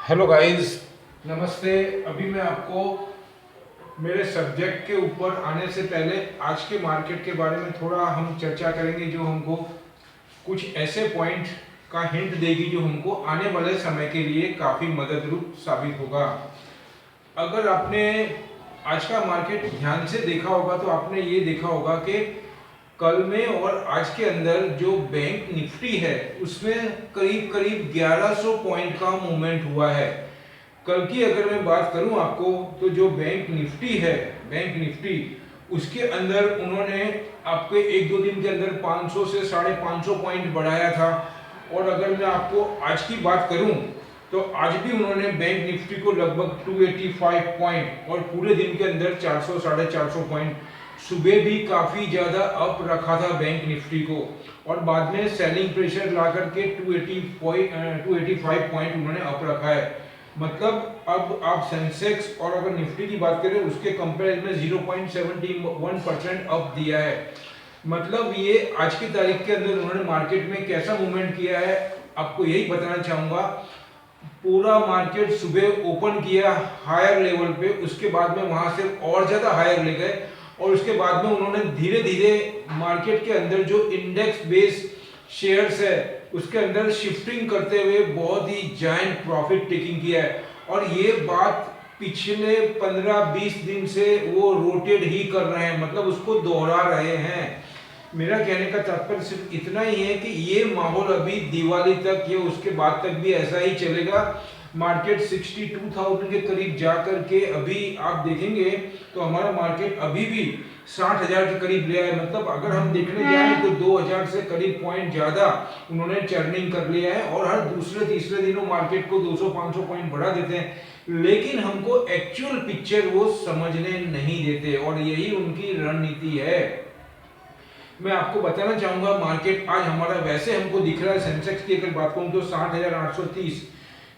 Hello guys, नमस्ते। अभी मैं आपको मेरे सब्जेक्ट के ऊपर आने से पहले आज के मार्केट के बारे में थोड़ा हम चर्चा करेंगे, जो हमको कुछ ऐसे पॉइंट का हिंट देगी जो हमको आने वाले समय के लिए काफ़ी मददरूप साबित होगा। अगर आपने आज का मार्केट ध्यान से देखा होगा तो आपने ये देखा होगा कि कल में और आज के अंदर जो बैंक निफ्टी है उसमें करीब करीब 1100 पॉइंट का मूवमेंट हुआ है। कल की अगर मैं बात करूं आपको, तो जो बैंक निफ्टी है, बैंक निफ्टी उसके अंदर उन्होंने आपके एक दो दिन के अंदर 500 से 550 पॉइंट बढ़ाया था। और अगर मैं आपको आज की बात करूं तो आज भी उन्होंने बैंक निफ्टी को लगभग 285 पॉइंट और पूरे दिन के अंदर 400 450 पॉइंट, सुबह भी काफी ज्यादा अप रखा था बैंक निफ्टी को, और बाद में सेलिंग प्रेशर ला करके 285 पॉइंट उन्होंने अप रखा है। मतलब अब आप सेंसेक्स और अगर निफ्टी की बात करें उसके कंपेयर में 0.71% अप दिया है। मतलब ये आज की तारीख के अंदर उन्होंने मार्केट में कैसा मूवमेंट किया है आपको यही बताना चाहूंगा। पूरा मार्केट सुबह ओपन किया हायर लेवल पे, उसके बाद में वहां से और ज्यादा हायर ले गए, और उसके बाद में उन्होंने धीरे धीरे मार्केट के अंदर जो इंडेक्स बेस्ड शेयर्स है उसके अंदर शिफ्टिंग करते हुए बहुत ही जायंट प्रॉफिट टेकिंग किया है। और ये बात पिछले 15-20 दिन से वो रोटेट ही कर रहे हैं, मतलब उसको दोहरा रहे हैं। मेरा कहने का तात्पर्य सिर्फ इतना ही है कि ये माहौल अभी दिवाली तक या उसके बाद तक भी ऐसा ही चलेगा। मार्केट 62,000 के करीब जाकर के अभी आप देखेंगे तो हमारा मार्केट अभी भी 60,000 के करीब ले आया। मतलब अगर हम देखने जाएं तो 2,000 से करीब पॉइंट ज्यादा उन्होंने चर्निंग कर लिया है, और हर दूसरे तीसरे दिनों मार्केट को 200-500 पॉइंट बढ़ा देते हैं, लेकिन हमको एक्चुअल पिक्चर वो समझने नहीं देते, और यही उनकी रणनीति है। मैं आपको बताना चाहूंगा मार्केट आज हमारा वैसे हमको दिख रहा है, सेंसेक्स की अगर बात करूं तो 60,830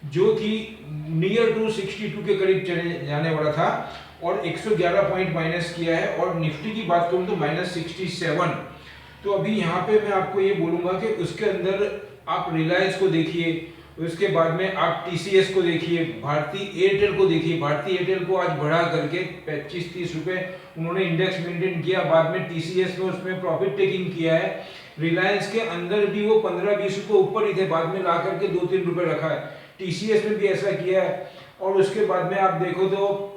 जो कि नियर टू 62 के करीब चले जाने वाला था, और 111 पॉइंट माइनस किया है। और निफ्टी की बात करूं तो -67। तो अभी यहाँ पे मैं आपको ये बोलूंगा कि उसके अंदर आप रिलायंस को देखिए, उसके बाद में आप टीसीएस को देखिए, भारतीय एयरटेल को देखिए। भारतीय एयरटेल को आज बढ़ा करके 25-30 रुपए उन्होंने इंडेक्स मेंटेन किया, बाद में टीसीएस में उसमें प्रॉफिट टेकिंग किया है। रिलायंस के अंदर भी वो 15-20 रुपए ऊपर ही थे, बाद में ला करके 2-3 रुपए रखा है। टीसीएस में भी ऐसा किया है। और उसके बाद में आप देखो तो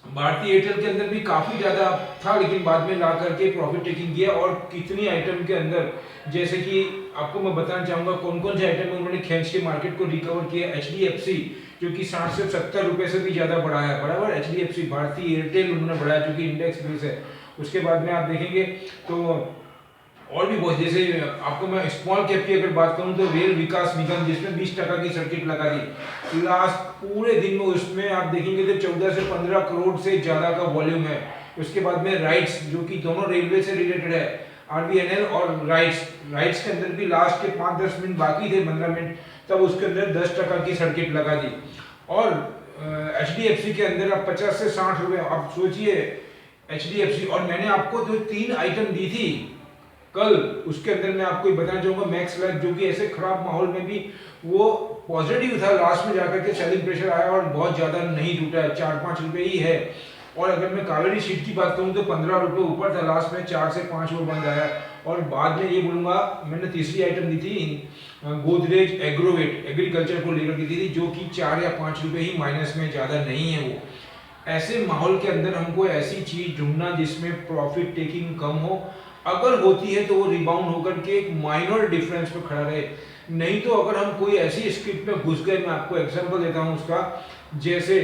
भारतीय एयरटेल के अंदर भी काफी ज्यादा था, लेकिन बाद में ला करके प्रॉफिट टेकिंग किया। और कितनी आइटम के अंदर, जैसे कि आपको मैं बताना चाहूंगा कौन कौन से आइटम में उन्होंने खींच के मार्केट को रिकवर किया। एचडीएफसी जो कि 60 से 70 रुपए से भी ज्यादा बढ़ा है, बराबर। एचडीएफसी, भारतीय एयरटेल उन्होंने बढ़ाया जो कि इंडेक्स बेस है। उसके बाद में आप देखेंगे तो और भी बहुत, जैसे आपको मैं स्मॉल कैप की अगर बात करूं तो रेल विकास निगम, जिसमें 20% की सर्किट लगा दी लास्ट पूरे दिन में, उसमें आप देखेंगे तो 14 से 15 करोड़ से ज्यादा का वॉल्यूम है। उसके बाद में राइट्स जो कि दोनों रेलवे से रिलेटेड है, आरबीएनएल और राइट्स के अंदर भी लास्ट के 5-10 मिनट बाकी थे, 15 मिनट, तब उसके अंदर 10% की सर्किट लगा दी। और एचडीएफसी के अंदर आप 50 से 60 रुपए, आप सोचिए एचडीएफसी। और मैंने आपको जो 3 आइटम दी थी कल, उसके अंदर मैं आपको बताना चाहूंगा मैक्स लाइफ, जो कि ऐसे खराब माहौल में भी वो पॉजिटिव था, लास्ट में जाकर के सेलिंग प्रेशर आया और बहुत ज्यादा नहीं टूटा है, 4-5 रुपए ही है। और अगर मैं कावेरी शीट की बात करूं तो 15 रुपए ऊपर था, लास्ट में 4 से 5 रुपए बंद आया। और बाद में ये बोलूंगा, मैंने तीसरी आइटम दी थी गोदरेज एग्रोवेट, एग्रीकल्चर को लेकर दी थी, जो कि 4 या 5 रुपए ही माइनस में, ज्यादा नहीं है वो। ऐसे माहौल के अंदर हमको ऐसी चीज ढूंढना जिसमें प्रॉफिट टेकिंग कम हो, अगर होती है तो वो रिबाउंड होकर के एक माइनर डिफरेंस पे खड़ा रहे। नहीं तो अगर हम कोई ऐसी स्क्रिप्ट में घुस गए, मैं आपको एग्जांपल देता हूं उसका, जैसे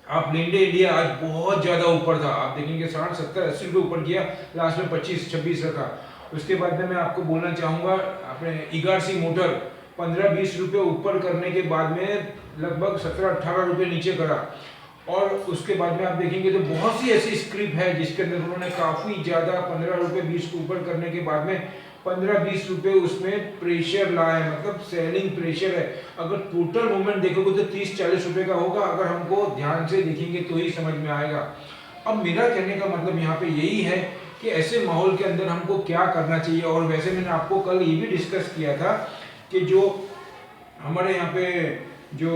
आप लिंडे इंडिया आज बहुत ज्यादा ऊपर था, आप देखेंगे 60, 70, 80 रुपए ऊपर किया, लास्ट में 25-26 रखा। उसके बाद में मैं आपको बोलना चाहूंगा अपने इगारसी मोटर 15-20 रुपए ऊपर करने के बाद में लगभग 17-18 रुपए नीचे करा। और उसके बाद में आप देखेंगे तो बहुत सी ऐसी स्क्रिप्ट है जिसके अंदर उन्होंने काफी ज्यादा 15 रुपए 20 को ऊपर करने के बाद में 15-20 रुपए उसमें प्रेशर लाए, मतलब सेलिंग प्रेशर है। अगर टोटल मूवमेंट देखोगे तो 30-40 रुपए का होगा, अगर हमको ध्यान से देखेंगे तो ही समझ में आएगा। अब मेरा कहने का मतलब यहाँ पे यही है कि ऐसे माहौल के अंदर हमको क्या करना चाहिए। और वैसे मैंने आपको कल ये भी डिस्कस किया था कि जो हमारे यहाँ पे जो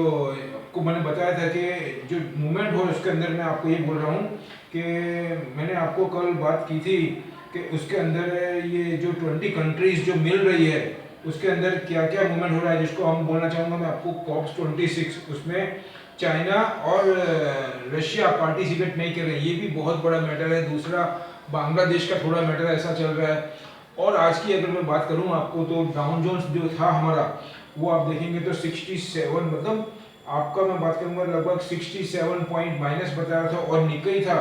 आपको मैंने बताया था कि जो मूवमेंट हो उसके अंदर मैं आपको ये बोल रहा हूँ कि मैंने आपको कल बात की थी कि उसके अंदर ये जो 20 कंट्रीज जो मिल रही है उसके अंदर क्या क्या मूवमेंट हो रहा है, जिसको हम बोलना चाहूँगा मैं आपको कॉप्स 26। उसमें चाइना और रशिया पार्टिसिपेट नहीं कर रहे, ये भी बहुत बड़ा मैटर है। दूसरा बांग्लादेश का थोड़ा मैटर ऐसा चल रहा है। और आज की अगर मैं बात करूं आपको तो डाउन जोन्स जो था हमारा वो आप देखेंगे तो 67, मतलब आपका मैं बात करूंगा लगभग 67 पॉइंट माइनस बता रहा था। और निकई था,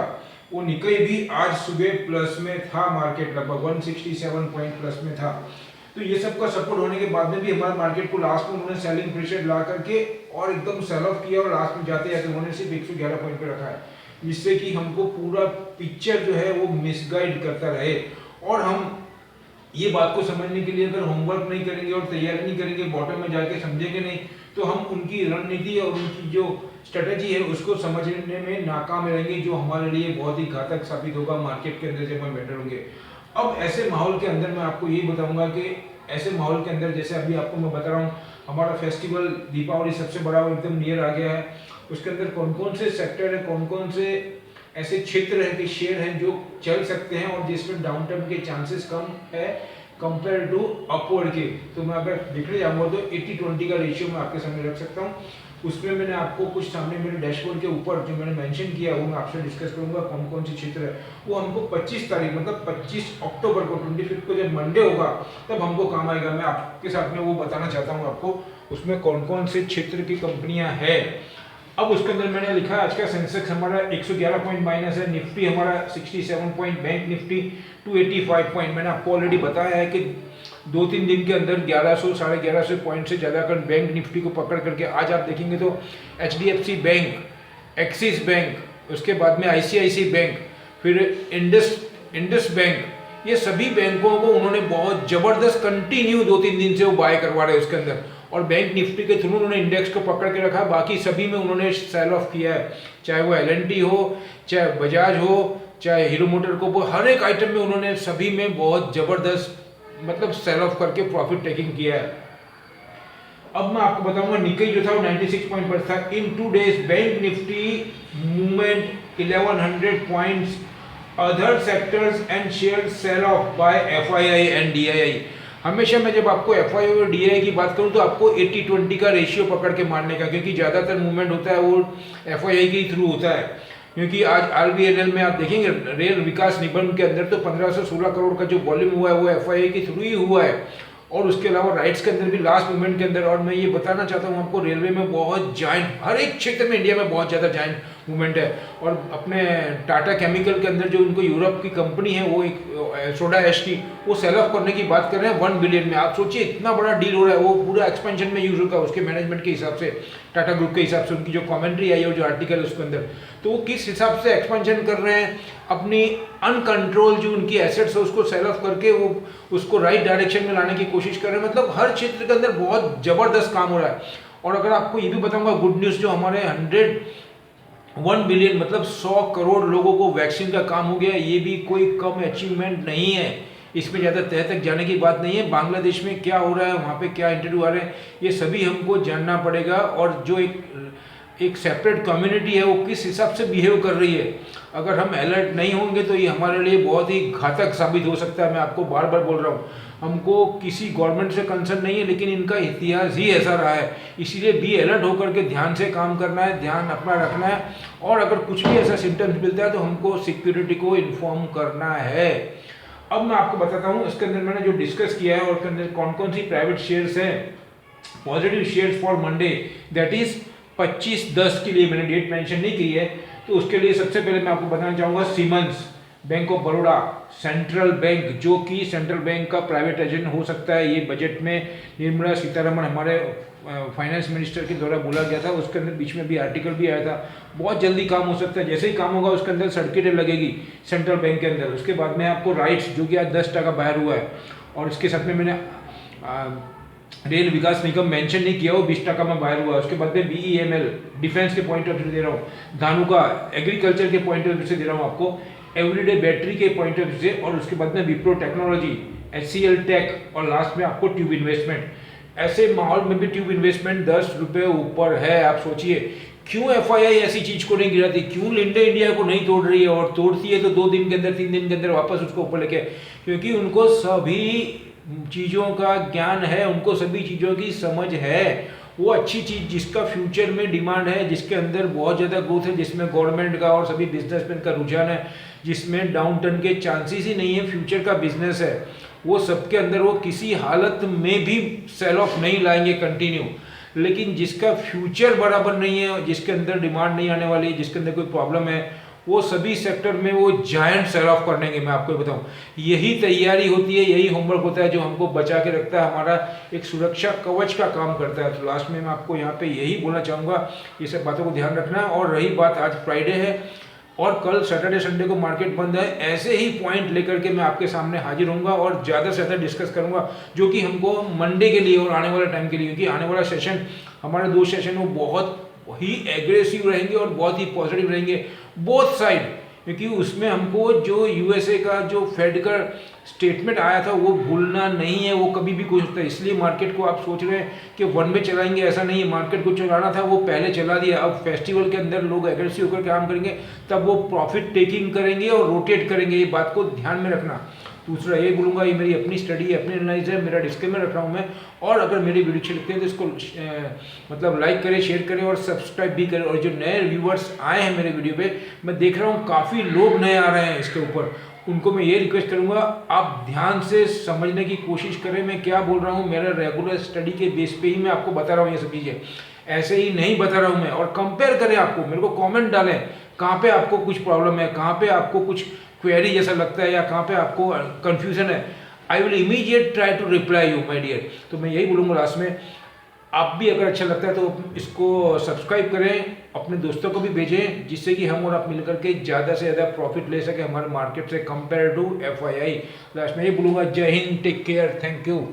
वो निकई भी आज सुबह प्लस में था, मार्केट लगभग 167 पॉइंट प्लस में था। तो ये सब का सपोर्ट होने के बाद में भी हमारे मार्केट को लास्ट में उन्होंने सेलिंग प्रेशर ला करके और एकदम सेल ऑफ किया और लास्ट में जाते जाते उन्होंने सिर्फ 111 पॉइंट पे रखा है, जिससे कि हमको पूरा पिक्चर जो है वो मिसगाइड करता रहे। और हम ये बात को समझने के लिए अगर होमवर्क नहीं करेंगे और तैयारी नहीं करेंगे, बॉटम में जाके समझेंगे नहीं, तो हम उनकी रणनीति और उनकी जो स्ट्रेटेजी है उसको समझने में नाकाम रहेंगे, जो हमारे लिए बहुत ही घातक साबित होगा मार्केट के अंदर जब हम बैठे होंगे। अब ऐसे माहौल के अंदर मैं आपको यही बताऊंगा कि ऐसे माहौल के अंदर जैसे अभी आपको मैं बता रहा हूँ हमारा फेस्टिवल दीपावली सबसे बड़ा वो एकदम नियर आ गया है, उसके अंदर कौन कौन से सेक्टर है, कौन कौन से ऐसे क्षेत्र है कि शेयर हैं जो चल सकते हैं और जिसमें डाउन टर्न के चांसेस कम है कंपेयर टू अपवर्ड के। तो मैं अगर देखने जाऊंगा तो 80-20 का रेशियो मैं आपके सामने रख सकता हूँ। उसमें मैंने आपको कुछ सामने मेरे डैशबोर्ड के ऊपर जो मैंने मेंशन किया वो मैं आपसे डिस्कस करूंगा कौन कौन से क्षेत्र है। वो हमको 25 तारीख मतलब 25 अक्टूबर को 25 को जब मंडे होगा तब हमको काम आएगा। मैं आपके साथ में वो बताना चाहता हूँ आपको उसमें कौन कौन से क्षेत्र की कंपनियां हैं। अब उसके अंदर मैंने लिखा है आज का सेंसेक्स हमारा 111 पॉइंट माइनस है, निफ्टी हमारा 67 पॉइंट, बैंक निफ्टी 285 पॉइंट। मैंने आपको ऑलरेडी बताया है कि 2-3 दिन के अंदर 1100 साढ़े 1100 पॉइंट से ज़्यादा कर बैंक निफ्टी को पकड़ करके आज आप देखेंगे तो HDFC बैंक, एक्सिस बैंक, उसके बाद में ICICI बैंक, फिर इंडस बैंक, ये सभी बैंकों को उन्होंने बहुत ज़बरदस्त कंटिन्यू 2-3 दिन से वो बाय करवा रहे हैं उसके अंदर। और बैंक निफ्टी के थ्रू उन्होंने इंडेक्स को पकड़ के रखा, बाकी सभी में उन्होंने सेल ऑफ किया है, चाहे वो L&T हो, चाहे बजाज हो, चाहे हीरो मोटर को, हर एक आइटम में उन्होंने सभी में बहुत ज़बरदस्त मतलब सेल ऑफ करके प्रॉफिट टेकिंग किया है। अब मैं आपको बताऊंगा निकई जो था वो 96 पॉइंट पर था। इन 2 days bank Nifty movement 1100 points, other sectors and share sell off by FII and DII। हमेशा मैं जब आपको FII और DII की बात करूं तो आपको 80-20 का रेशियो पकड़ के मारने का, क्योंकि ज़्यादातर मूवमेंट होता है वो FII के थ्रू होता है। क्योंकि आज RVNL में आप देखेंगे रेल विकास निगम के अंदर तो 1516 करोड़ का जो वॉल्यूम हुआ है वो FII के थ्रू ही हुआ है। और उसके अलावा राइट्स के अंदर भी लास्ट मूवमेंट के अंदर, और मैं ये बताना चाहता हूँ आपको रेलवे में बहुत जाइंट, हर एक क्षेत्र में इंडिया में बहुत ज़्यादा जाइंट मूवमेंट है। और अपने टाटा केमिकल के अंदर जो उनको यूरोप की कंपनी है वो एक सोडा एश की वो सेल ऑफ करने की बात कर रहे हैं 1 बिलियन में। आप सोचिए इतना बड़ा डील हो रहा है, वो पूरा एक्सपेंशन में यूज होगा उसके मैनेजमेंट के हिसाब से, टाटा ग्रुप के हिसाब से, उनकी जो कमेंट्री आई है जो आर्टिकल है उसके अंदर, तो वो किस हिसाब से एक्सपेंशन कर रहे हैं, अपनी अनकंट्रोल जो उनकी एसेट्स है उसको सेल ऑफ करके वो उसको राइट डायरेक्शन में लाने की कोशिश कर रहे हैं। मतलब हर क्षेत्र के अंदर बहुत जबरदस्त काम हो रहा है। और अगर आपको ये भी बताऊंगा गुड न्यूज़, जो हमारे 101 बिलियन मतलब 100 करोड़ लोगों को वैक्सीन का काम हो गया, ये भी कोई कम अचीवमेंट नहीं है, इसमें ज़्यादा तह तक जाने की बात नहीं है। बांग्लादेश में क्या हो रहा है, वहाँ पे क्या इंटरव्यू आ रहे हैं, ये सभी हमको जानना पड़ेगा। और जो एक सेपरेट कम्युनिटी है वो किस हिसाब से बिहेव कर रही है, अगर हम अलर्ट नहीं होंगे तो ये हमारे लिए बहुत ही घातक साबित हो सकता है। मैं आपको बार बार बोल रहा हूँ, हमको किसी गवर्नमेंट से कंसर्न नहीं है, लेकिन इनका इतिहास ही ऐसा रहा है, इसीलिए बी अलर्ट होकर के ध्यान से काम करना है, ध्यान अपना रखना है। और अगर कुछ भी ऐसा सिम्टम्स मिलता है तो हमको सिक्योरिटी को इन्फॉर्म करना है। अब मैं आपको बताता हूँ इसके अंदर मैंने जो डिस्कस किया है और उसके अंदर कौन कौन सी प्राइवेट शेयर्स हैं, positive shares for Monday, that is 25/10 के लिए मैंने डेट मेंशन नहीं की है। तो उसके लिए सबसे पहले मैं आपको बताना चाहूँगा siemens, bank of Baroda, central bank, जो कि सेंट्रल बैंक का प्राइवेट एजेंट हो सकता है। ये बजट में निर्मला सीतारमण हमारे फाइनेंस मिनिस्टर के द्वारा बोला गया था, उसके अंदर बीच में भी आर्टिकल भी आया था, बहुत जल्दी काम हो सकता है। जैसे ही काम होगा उसके अंदर सर्किटें लगेगी सेंट्रल बैंक के अंदर। उसके बाद में आपको राइट्स जो कि आज 10% बाहर हुआ है, और इसके साथ में मैंने रेल विकास निगम मेंशन नहीं किया, वो 20% में बाहर हुआ। उसके बाद में BEML डिफेंस के पॉइंट ऑफ व्यू दे रहा हूँ, धानुका एग्रीकल्चर के पॉइंट ऑफ व्यू से दे रहा हूँ आपको, एवरीडे बैटरी के पॉइंट ऑफ व्यू से, और उसके बाद में विप्रो टेक्नोलॉजी, HCL टेक, और लास्ट में आपको ट्यूब इन्वेस्टमेंट। ऐसे माहौल में भी ट्यूब इन्वेस्टमेंट 10 रुपये ऊपर है। आप सोचिए क्यों एफआईआई ऐसी चीज को नहीं गिराती, क्यों लिंडे इंडिया को नहीं तोड़ रही है, और तोड़ती है तो 2 दिन के अंदर 3 दिन के अंदर वापस उसको ऊपर लेके, क्योंकि उनको सभी चीज़ों का ज्ञान है, उनको सभी चीज़ों की समझ है। वो अच्छी चीज़ जिसका फ्यूचर में डिमांड है, जिसके अंदर बहुत ज़्यादा ग्रोथ है, जिसमें गवर्नमेंट का और सभी बिजनेसमैन का रुझान है, जिसमें डाउन टर्न के चांसेस ही नहीं है, फ्यूचर का बिजनेस है, वो सबके अंदर वो किसी हालत में भी सेल ऑफ नहीं लाएंगे कंटिन्यू। लेकिन जिसका फ्यूचर बराबर नहीं है, जिसके अंदर डिमांड नहीं आने वाली, जिसके अंदर कोई प्रॉब्लम है, वो सभी सेक्टर में वो जायंट सेल ऑफ कर देंगे। मैं आपको बताऊं, यही तैयारी होती है, यही होमवर्क होता है जो हमको बचा के रखता है, हमारा एक सुरक्षा कवच का काम करता है। तो लास्ट में मैं आपको यहाँ पे यही बोलना चाहूँगा, ये सब बातों को ध्यान रखना है। और रही बात, आज फ्राइडे है और कल सैटरडे संडे को मार्केट बंद है, ऐसे ही पॉइंट लेकर के मैं आपके सामने हाजिर होऊंगा और ज़्यादा से ज़्यादा डिस्कस करूंगा, जो कि हमको मंडे के लिए और आने वाले टाइम के लिए, क्योंकि आने वाला सेशन, हमारे 2 सेशन वो बहुत ही एग्रेसिव रहेंगे और बहुत ही पॉजिटिव रहेंगे बोथ साइड, क्योंकि उसमें हमको जो यूएसए का जो फेड का स्टेटमेंट आया था वो भूलना नहीं है, वो कभी भी कुछ होता है। इसलिए मार्केट को आप सोच रहे हैं कि वन में चलाएंगे, ऐसा नहीं है। मार्केट को चलाना था वो पहले चला दिया, अब फेस्टिवल के अंदर लोग एग्रेसिव होकर काम करेंगे, तब वो प्रॉफिट टेकिंग करेंगे और रोटेट करेंगे, ये बात को ध्यान में रखना। दूसरा ये बोलूँगा, ये मेरी अपनी स्टडी है, अपनी एनालिसिस है, मेरा डिस्क्लेमर रख रहा हूँ मैं। और अगर मेरी वीडियो अच्छी लगती है तो इसको मतलब लाइक करें, शेयर करें और सब्सक्राइब भी करें। और जो नए व्यूवर्स आए हैं मेरे वीडियो पे, मैं देख रहा हूँ काफ़ी लोग नए आ रहे हैं इसके ऊपर, उनको मैं ये रिक्वेस्ट करूँगा, आप ध्यान से समझने की कोशिश करें मैं क्या बोल रहा हूँ। मेरा रेगुलर स्टडी के बेस पे ही मैं आपको बता रहा हूँ ये सब चीज़ें, ऐसे ही नहीं बता रहा हूँ मैं। और कंपेयर करें, आपको मेरे को कमेंट डालें कहाँ पे आपको कुछ प्रॉब्लम है, कहाँ पे आपको कुछ क्वेरी जैसा लगता है, या कहाँ पे आपको कंफ्यूजन है। I will immediate try to reply you my dear. तो मैं यही बोलूँगा लास्ट में, आप भी अगर अच्छा लगता है तो इसको सब्सक्राइब करें, अपने दोस्तों को भी भेजें, जिससे कि हम और आप मिलकर के ज़्यादा से ज़्यादा प्रॉफिट ले सकें हमारे मार्केट से कंपेयर टू एफआईआई। लास्ट में ये बोलूँगा, जय हिंद, टेक केयर, थैंक यू।